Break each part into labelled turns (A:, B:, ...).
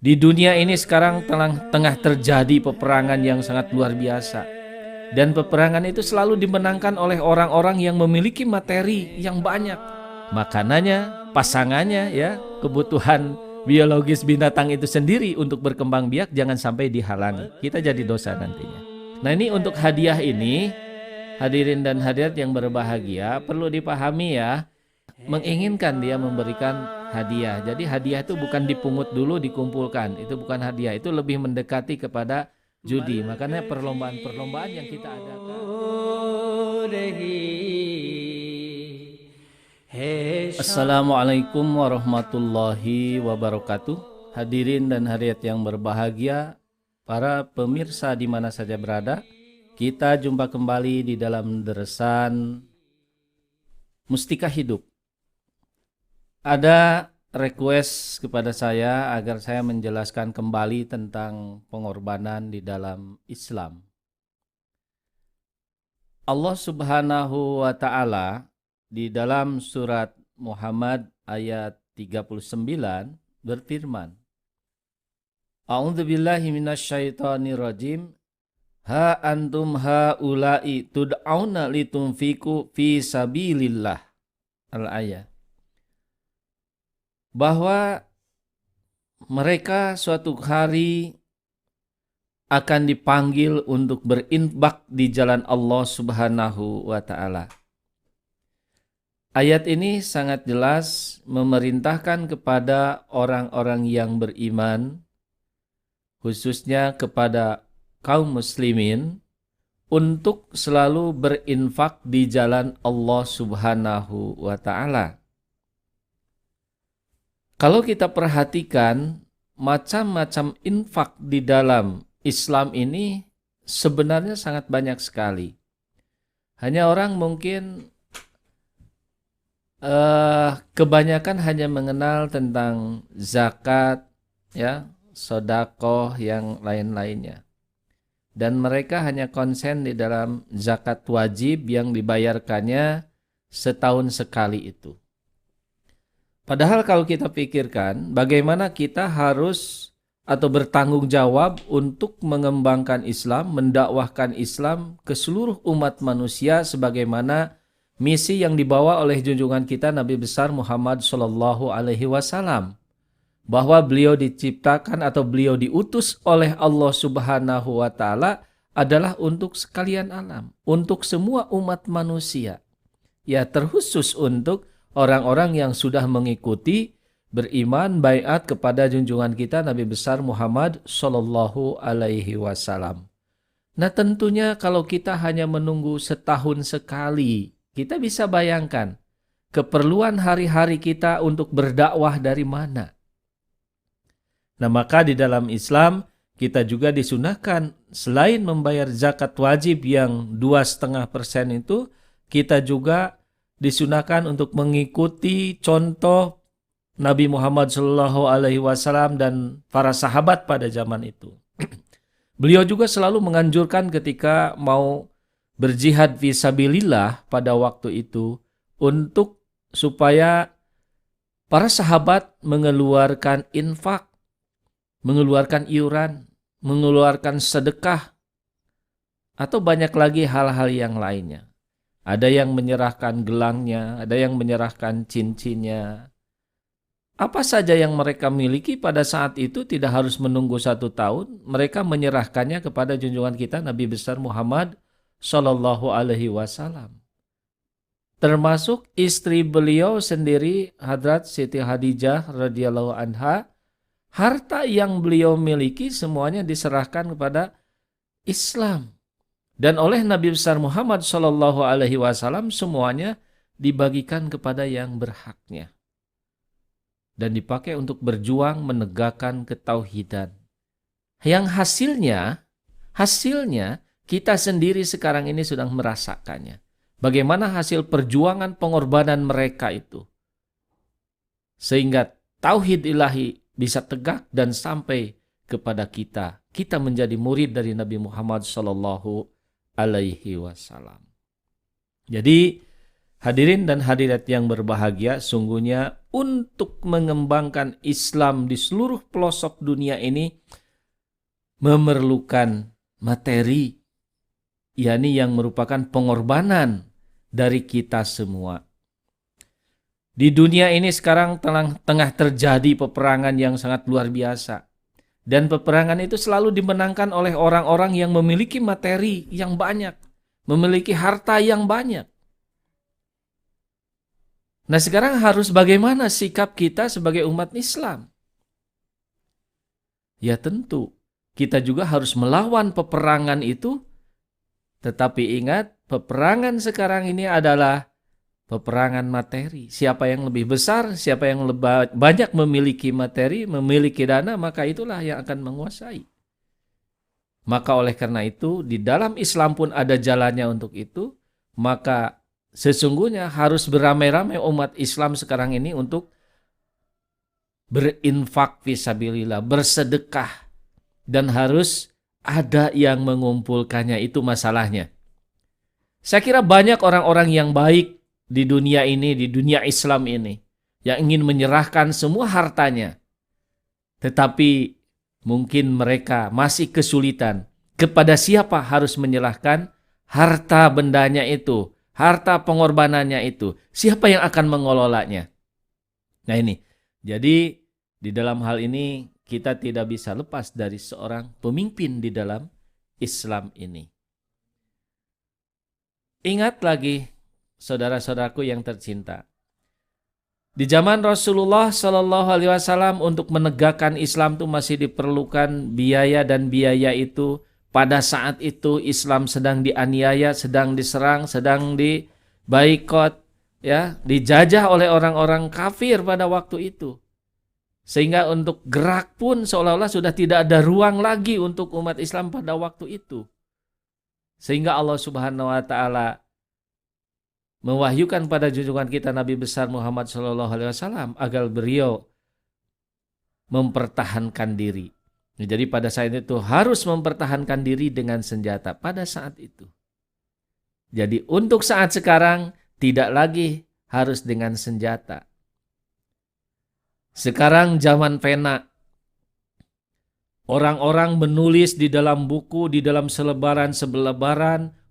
A: Di dunia ini sekarang tengah terjadi peperangan yang sangat luar biasa. Dan peperangan itu selalu dimenangkan oleh orang-orang yang memiliki materi yang banyak. Makanannya, pasangannya, ya, kebutuhan biologis binatang itu sendiri untuk berkembang biak jangan sampai dihalangi. Kita jadi dosa nantinya. Nah, ini untuk hadiah ini, hadirin dan hadirat yang berbahagia, perlu dipahami ya, menginginkan dia memberikan hadiah. Jadi hadiah itu bukan dipungut dulu dikumpulkan, itu bukan hadiah, itu lebih mendekati kepada judi. Makanya perlombaan-perlombaan yang kita adakan. Assalamualaikum warahmatullahi wabarakatuh. Hadirin dan hadirat yang berbahagia, para pemirsa di mana saja berada, kita jumpa kembali di dalam deresan Mustika Hidup. Ada request kepada saya agar saya menjelaskan kembali tentang pengorbanan di dalam Islam. Allah Subhanahu wa Ta'ala di dalam surat Muhammad ayat 39 berfirman, A'udzubillahi minasyaitonirrajim. Ha antum haula'i tud'auna litunfiku fi sabilillah. Al-ayat. Bahwa mereka suatu hari akan dipanggil untuk berinfak di jalan Allah Subhanahu wa Ta'ala. Ayat ini sangat jelas memerintahkan kepada orang-orang yang beriman, khususnya kepada kaum muslimin, untuk selalu berinfak di jalan Allah Subhanahu wa Ta'ala. Kalau kita perhatikan macam-macam infak di dalam Islam ini sebenarnya sangat banyak sekali. Hanya orang mungkin kebanyakan hanya mengenal tentang zakat, ya, sedekah yang lain-lainnya. Dan mereka hanya konsen di dalam zakat wajib yang dibayarkannya setahun sekali itu. Padahal kalau kita pikirkan bagaimana kita harus atau bertanggung jawab untuk mengembangkan Islam, mendakwahkan Islam ke seluruh umat manusia sebagaimana misi yang dibawa oleh junjungan kita Nabi besar Muhammad Shallallahu Alaihi Wasallam, bahwa beliau diciptakan atau beliau diutus oleh Allah Subhanahu Wa Taala adalah untuk sekalian alam, untuk semua umat manusia, ya, terkhusus untuk orang-orang yang sudah mengikuti, beriman, baiat kepada junjungan kita Nabi besar Muhammad Shallallahu Alaihi Wasallam. Nah, tentunya kalau kita hanya menunggu setahun sekali, kita bisa bayangkan keperluan hari-hari kita untuk berdakwah dari mana. Nah, maka di dalam Islam kita juga disunahkan selain membayar zakat wajib yang 2,5% itu, kita juga disunahkan untuk mengikuti contoh Nabi Muhammad Shallallahu Alaihi Wasallam dan para sahabat pada zaman itu. Beliau juga selalu menganjurkan ketika mau berjihad fisabilillah pada waktu itu untuk supaya para sahabat mengeluarkan infak, mengeluarkan iuran, mengeluarkan sedekah, atau banyak lagi hal-hal yang lainnya. Ada yang menyerahkan gelangnya, ada yang menyerahkan cincinnya. Apa saja yang mereka miliki pada saat itu tidak harus menunggu 1 tahun. Mereka menyerahkannya kepada junjungan kita Nabi besar Muhammad Sallallahu Alaihi Wasallam. Termasuk istri beliau sendiri, Hadrat Siti Khadijah radhiyallahu anha, harta yang beliau miliki semuanya diserahkan kepada Islam. Dan oleh Nabi besar Muhammad Sallallahu Alaihi Wasallam semuanya dibagikan kepada yang berhaknya. Dan dipakai untuk berjuang menegakkan ketauhidan. Yang hasilnya kita sendiri sekarang ini sedang merasakannya. Bagaimana hasil perjuangan pengorbanan mereka itu. Sehingga tauhid ilahi bisa tegak dan sampai kepada kita. Kita menjadi murid dari Nabi Muhammad Sallallahu Alaihi Wasallam. Jadi hadirin dan hadirat yang berbahagia, sungguhnya untuk mengembangkan Islam di seluruh pelosok dunia ini memerlukan materi, yakni yang merupakan pengorbanan dari kita semua. Di dunia ini sekarang tengah terjadi peperangan yang sangat luar biasa. Dan peperangan itu selalu dimenangkan oleh orang-orang yang memiliki materi yang banyak, memiliki harta yang banyak. Nah, sekarang harus bagaimana sikap kita sebagai umat Islam? Ya tentu, kita juga harus melawan peperangan itu. Tetapi ingat, peperangan sekarang ini adalah peperangan materi. Siapa yang lebih besar, siapa yang lebih banyak memiliki materi, memiliki dana, maka itulah yang akan menguasai. Maka oleh karena itu, di dalam Islam pun ada jalannya untuk itu. Maka sesungguhnya harus beramai-ramai umat Islam sekarang ini untuk berinfak fisabilillah, bersedekah. Dan harus ada yang mengumpulkannya, itu masalahnya. Saya kira banyak orang-orang yang baik di dunia ini, di dunia Islam ini, yang ingin menyerahkan semua hartanya. Tetapi mungkin mereka masih kesulitan. Kepada siapa harus menyerahkan harta bendanya itu, harta pengorbanannya itu, siapa yang akan mengelolanya? Nah ini, jadi di dalam hal ini kita tidak bisa lepas dari seorang pemimpin di dalam Islam ini. Ingat lagi, saudara-saudaraku yang tercinta, di zaman Rasulullah Shallallahu Alaihi Wasallam untuk menegakkan Islam itu masih diperlukan biaya, dan biaya itu pada saat itu Islam sedang dianiaya, sedang diserang, sedang diboikot, ya, dijajah oleh orang-orang kafir pada waktu itu. Sehingga untuk gerak pun seolah-olah sudah tidak ada ruang lagi untuk umat Islam pada waktu itu. Sehingga Allah Subhanahu wa taala mewahyukan pada junjungan kita Nabi besar Muhammad SAW agar beliau mempertahankan diri. Jadi pada saat itu harus mempertahankan diri dengan senjata pada saat itu. Jadi untuk saat sekarang tidak lagi harus dengan senjata. Sekarang zaman pena. Orang-orang menulis di dalam buku, di dalam selebaran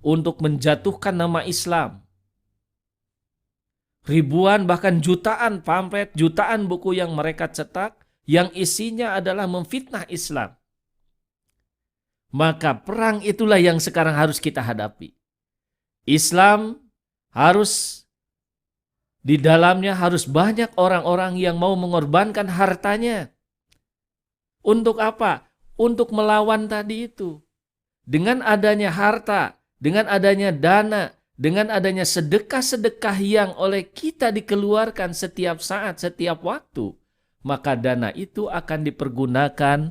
A: untuk menjatuhkan nama Islam. Ribuan bahkan jutaan pamflet, jutaan buku yang mereka cetak yang isinya adalah memfitnah Islam. Maka perang itulah yang sekarang harus kita hadapi. Islam harus, di dalamnya harus banyak orang-orang yang mau mengorbankan hartanya. Untuk apa? Untuk melawan tadi itu. Dengan adanya harta, dengan adanya dana, dengan adanya sedekah-sedekah yang oleh kita dikeluarkan setiap saat, setiap waktu, maka dana itu akan dipergunakan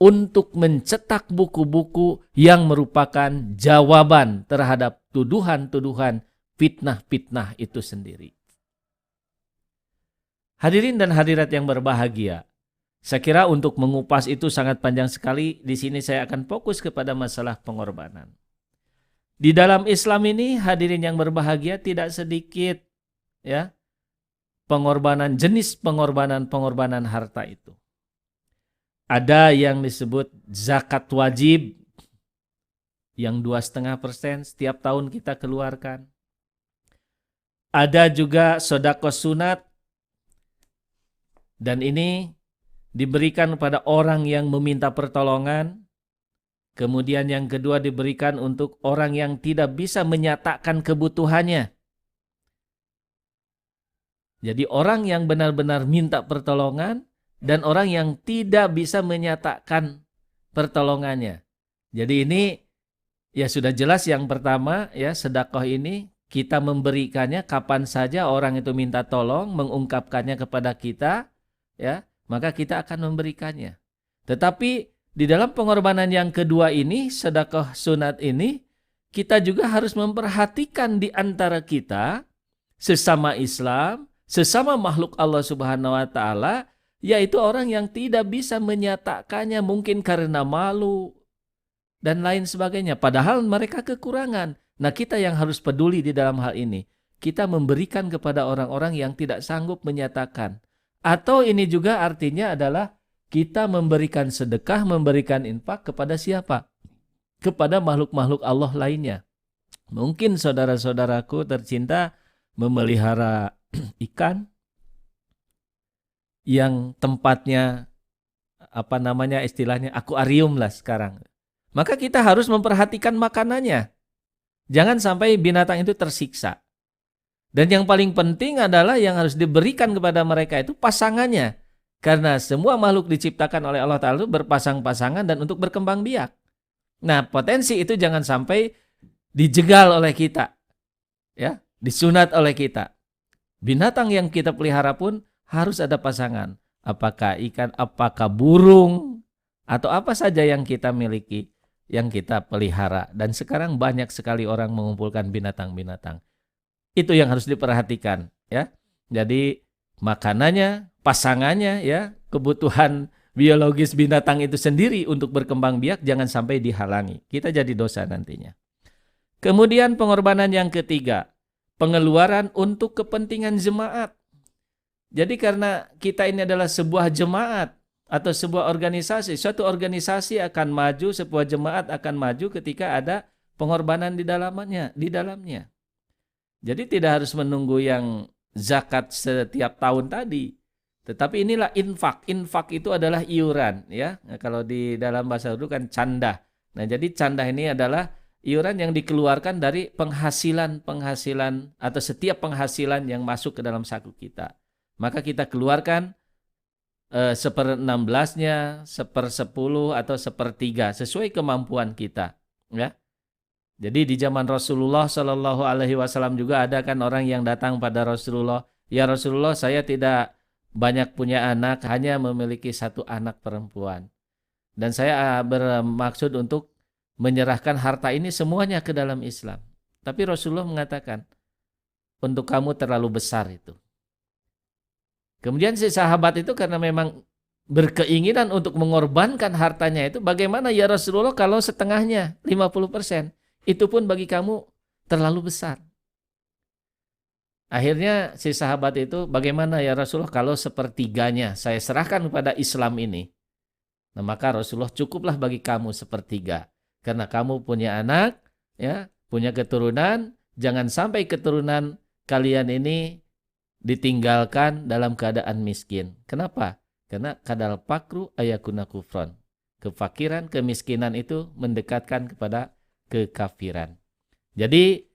A: untuk mencetak buku-buku yang merupakan jawaban terhadap tuduhan-tuduhan fitnah-fitnah itu sendiri. Hadirin dan hadirat yang berbahagia, saya kira untuk mengupas itu sangat panjang sekali. Di sini saya akan fokus kepada masalah pengorbanan. Di dalam Islam ini, hadirin yang berbahagia, tidak sedikit ya pengorbanan, jenis pengorbanan harta itu. Ada yang disebut zakat wajib yang 2,5% setiap tahun kita keluarkan. Ada juga sedekah sunat, dan ini diberikan kepada orang yang meminta pertolongan. Kemudian yang kedua diberikan untuk orang yang tidak bisa menyatakan kebutuhannya. Jadi orang yang benar-benar minta pertolongan dan orang yang tidak bisa menyatakan pertolongannya. Jadi ini ya sudah jelas yang pertama ya, sedekah ini kita memberikannya kapan saja orang itu minta tolong, mengungkapkannya kepada kita, ya, maka kita akan memberikannya. Tetapi di dalam pengorbanan yang kedua ini, sedekah sunat ini, kita juga harus memperhatikan di antara kita, sesama Islam, sesama makhluk Allah Subhanahu wa taala, yaitu orang yang tidak bisa menyatakannya mungkin karena malu dan lain sebagainya. Padahal mereka kekurangan. Nah, kita yang harus peduli di dalam hal ini. Kita memberikan kepada orang-orang yang tidak sanggup menyatakan. Atau ini juga artinya adalah kita memberikan sedekah, memberikan infak kepada siapa? Kepada makhluk-makhluk Allah lainnya. Mungkin saudara-saudaraku tercinta memelihara ikan yang tempatnya istilahnya akuarium lah sekarang. Maka kita harus memperhatikan makanannya. Jangan sampai binatang itu tersiksa. Dan yang paling penting adalah yang harus diberikan kepada mereka itu pasangannya. Karena semua makhluk diciptakan oleh Allah Ta'ala itu berpasang-pasangan dan untuk berkembang biak. Nah, potensi itu jangan sampai dijegal oleh kita. Ya, disunat oleh kita. Binatang yang kita pelihara pun harus ada pasangan. Apakah ikan, apakah burung, atau apa saja yang kita miliki, yang kita pelihara. Dan sekarang banyak sekali orang mengumpulkan binatang-binatang. Itu yang harus diperhatikan, ya. Jadi makanannya, pasangannya, ya, kebutuhan biologis binatang itu sendiri untuk berkembang biak jangan sampai dihalangi. Kita jadi dosa nantinya. Kemudian pengorbanan yang ketiga, pengeluaran untuk kepentingan jemaat. Jadi karena kita ini adalah sebuah jemaat atau sebuah organisasi, suatu organisasi akan maju, sebuah jemaat akan maju ketika ada pengorbanan di dalamnya. Jadi tidak harus menunggu yang zakat setiap tahun tadi. Tetapi inilah infak. Infak itu adalah iuran, ya. Nah, kalau di dalam bahasa Urdu kan candah. Nah, jadi candah ini adalah iuran yang dikeluarkan dari penghasilan atau setiap penghasilan yang masuk ke dalam saku kita. Maka kita keluarkan 1/16-nya, 1/10 atau 1/3 sesuai kemampuan kita, ya. Jadi di zaman Rasulullah Shallallahu Alaihi Wasallam juga ada kan orang yang datang pada Rasulullah, ya Rasulullah, saya tidak banyak punya anak, hanya memiliki satu anak perempuan, dan saya bermaksud untuk menyerahkan harta ini semuanya ke dalam Islam. Tapi Rasulullah mengatakan, untuk kamu terlalu besar itu. Kemudian si sahabat itu karena memang berkeinginan untuk mengorbankan hartanya itu, bagaimana ya Rasulullah kalau setengahnya, 50%? Itu pun bagi kamu terlalu besar. Akhirnya si sahabat itu, bagaimana ya Rasulullah kalau 1/3-nya saya serahkan kepada Islam ini? Nah, maka Rasulullah, cukuplah bagi kamu 1/3. Karena kamu punya anak, ya, punya keturunan, jangan sampai keturunan kalian ini ditinggalkan dalam keadaan miskin. Kenapa? Karena kadal fakru ayakuna kufron. Kefakiran, kemiskinan itu mendekatkan kepada kekafiran. Jadi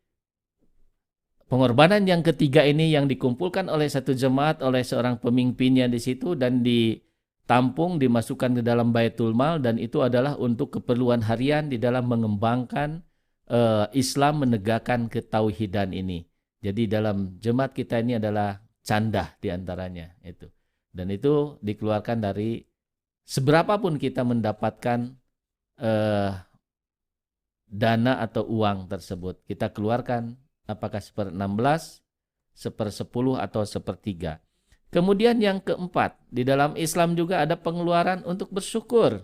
A: pengorbanan yang ketiga ini yang dikumpulkan oleh satu jemaat, oleh seorang pemimpinnya di situ dan ditampung, dimasukkan ke dalam Baitul Mal, dan itu adalah untuk keperluan harian di dalam mengembangkan Islam, menegakkan ketauhidan ini. Jadi dalam jemaat kita ini adalah candah diantaranya itu. Dan itu dikeluarkan dari seberapapun kita mendapatkan dana atau uang tersebut. Kita keluarkan apakah 1/16, 1/10 atau 1/3. Kemudian yang keempat, di dalam Islam juga ada pengeluaran untuk bersyukur.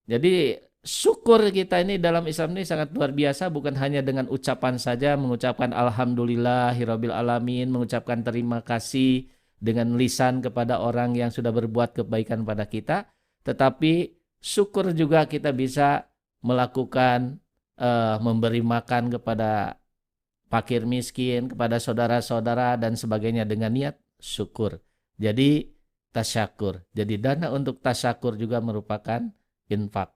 A: Jadi syukur kita ini dalam Islam ini sangat luar biasa, bukan hanya dengan ucapan saja, mengucapkan alhamdulillahirabbil alamin, mengucapkan terima kasih dengan lisan kepada orang yang sudah berbuat kebaikan pada kita, tetapi syukur juga kita bisa melakukan memberi makan kepada fakir miskin, kepada saudara-saudara dan sebagainya dengan niat syukur. Jadi tasyakur. Jadi dana untuk tasyakur juga merupakan infak.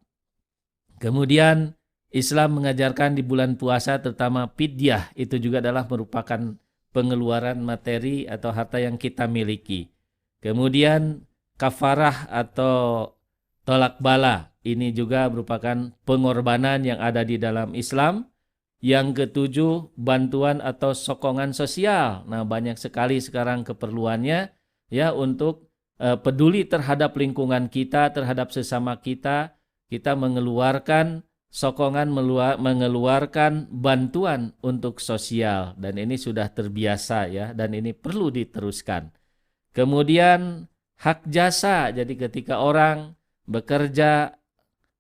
A: Kemudian Islam mengajarkan di bulan puasa terutama fidyah itu juga adalah merupakan pengeluaran materi atau harta yang kita miliki. Kemudian kafarah atau tolak bala, ini juga merupakan pengorbanan yang ada di dalam Islam. Yang ketujuh, bantuan atau sokongan sosial. Nah, banyak sekali sekarang keperluannya ya untuk peduli terhadap lingkungan kita, terhadap sesama kita. Kita mengeluarkan sokongan, mengeluarkan bantuan untuk sosial, dan ini sudah terbiasa ya, dan ini perlu diteruskan. Kemudian hak jasa. Jadi ketika orang bekerja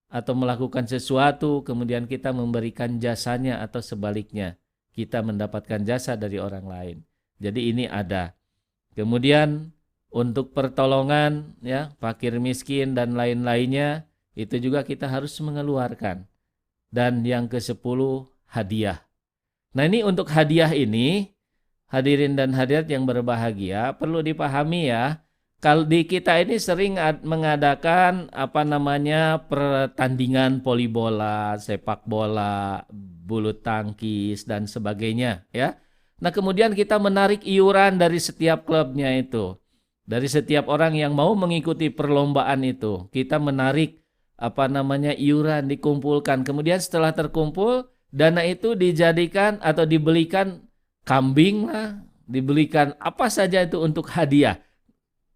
A: atau melakukan sesuatu, kemudian kita memberikan jasanya atau sebaliknya, kita mendapatkan jasa dari orang lain. Jadi ini ada. Kemudian untuk pertolongan, ya, fakir miskin dan lain-lainnya, itu juga kita harus mengeluarkan. Dan yang ke-10, hadiah. Nah, ini untuk hadiah ini, hadirin dan hadirat yang berbahagia, perlu dipahami ya, kalau di kita ini sering mengadakan pertandingan voli bola, sepak bola, bulu tangkis dan sebagainya, ya. Nah, kemudian kita menarik iuran dari setiap klubnya itu. Dari setiap orang yang mau mengikuti perlombaan itu, kita menarik iuran, dikumpulkan. Kemudian setelah terkumpul, dana itu dijadikan atau dibelikan kambing lah, dibelikan apa saja itu untuk hadiah.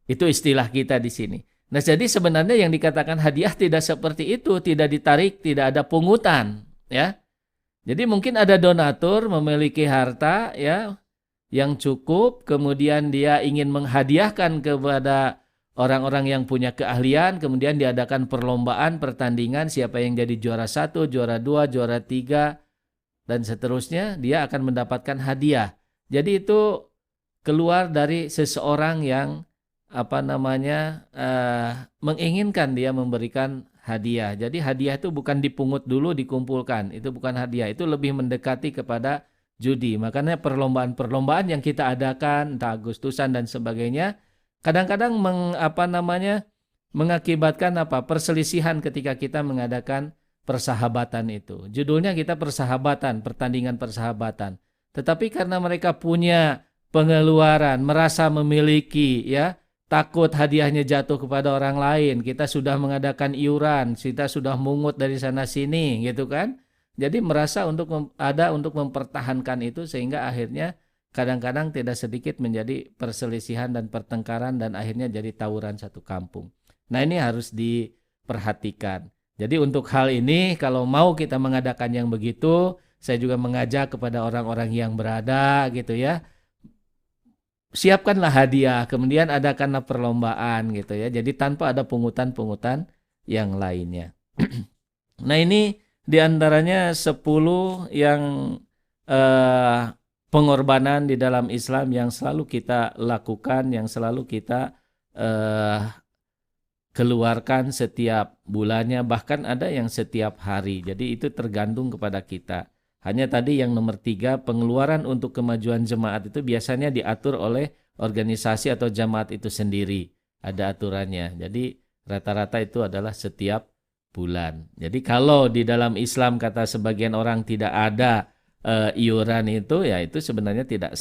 A: Itu istilah kita di sini. Nah, jadi sebenarnya yang dikatakan hadiah tidak seperti itu, tidak ditarik, tidak ada pungutan, ya. Jadi mungkin ada donatur memiliki harta, ya, yang cukup, kemudian dia ingin menghadiahkan kepada orang-orang yang punya keahlian, kemudian diadakan perlombaan, pertandingan, siapa yang jadi juara 1, juara 2, juara 3, dan seterusnya, dia akan mendapatkan hadiah. Jadi itu keluar dari seseorang yang menginginkan dia memberikan hadiah. Jadi hadiah itu bukan dipungut dulu dikumpulkan, itu bukan hadiah, itu lebih mendekati kepada judi. Makanya perlombaan-perlombaan yang kita adakan, entah Agustusan dan sebagainya, kadang-kadang mengakibatkan perselisihan ketika kita mengadakan persahabatan itu. Judulnya kita persahabatan, pertandingan persahabatan. Tetapi karena mereka punya pengeluaran, merasa memiliki, ya, takut hadiahnya jatuh kepada orang lain, kita sudah mengadakan iuran, kita sudah mungut dari sana sini, gitu kan? Jadi merasa untuk mempertahankan itu, sehingga akhirnya kadang-kadang tidak sedikit menjadi perselisihan dan pertengkaran dan akhirnya jadi tawuran satu kampung. Nah, ini harus diperhatikan. Jadi untuk hal ini kalau mau kita mengadakan yang begitu, saya juga mengajak kepada orang-orang yang berada gitu ya, siapkanlah hadiah, kemudian adakanlah perlombaan gitu ya. Jadi tanpa ada pungutan-pungutan yang lainnya. Nah, ini diantaranya 10 yang pengorbanan di dalam Islam yang selalu kita lakukan, yang selalu kita keluarkan setiap bulannya, bahkan ada yang setiap hari. Jadi itu tergantung kepada kita. Hanya tadi yang nomor 3, pengeluaran untuk kemajuan jemaat itu biasanya diatur oleh organisasi atau jemaat itu sendiri. Ada aturannya. Jadi rata-rata itu adalah setiap bulan. Jadi kalau di dalam Islam kata sebagian orang tidak ada iuran itu, ya itu sebenarnya tidak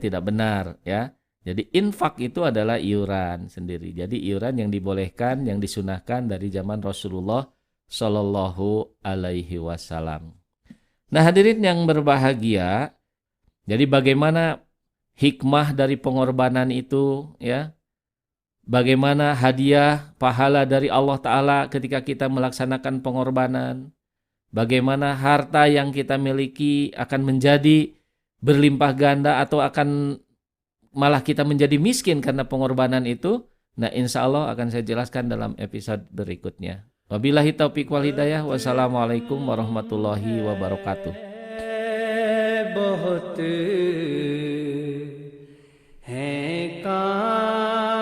A: tidak benar, ya. Jadi infak itu adalah iuran sendiri. Jadi iuran yang dibolehkan, yang disunahkan dari zaman Rasulullah Shallallahu Alaihi Wasallam. Nah, hadirin yang berbahagia, jadi bagaimana hikmah dari pengorbanan itu, ya? Bagaimana hadiah pahala dari Allah Ta'ala ketika kita melaksanakan pengorbanan? Bagaimana harta yang kita miliki akan menjadi berlimpah ganda atau akan malah kita menjadi miskin karena pengorbanan itu? Nah, insya Allah akan saya jelaskan dalam episode berikutnya. Wabillahi taufiq wal hidayah. Wassalamualaikum warahmatullahi wabarakatuh. बहुत हैं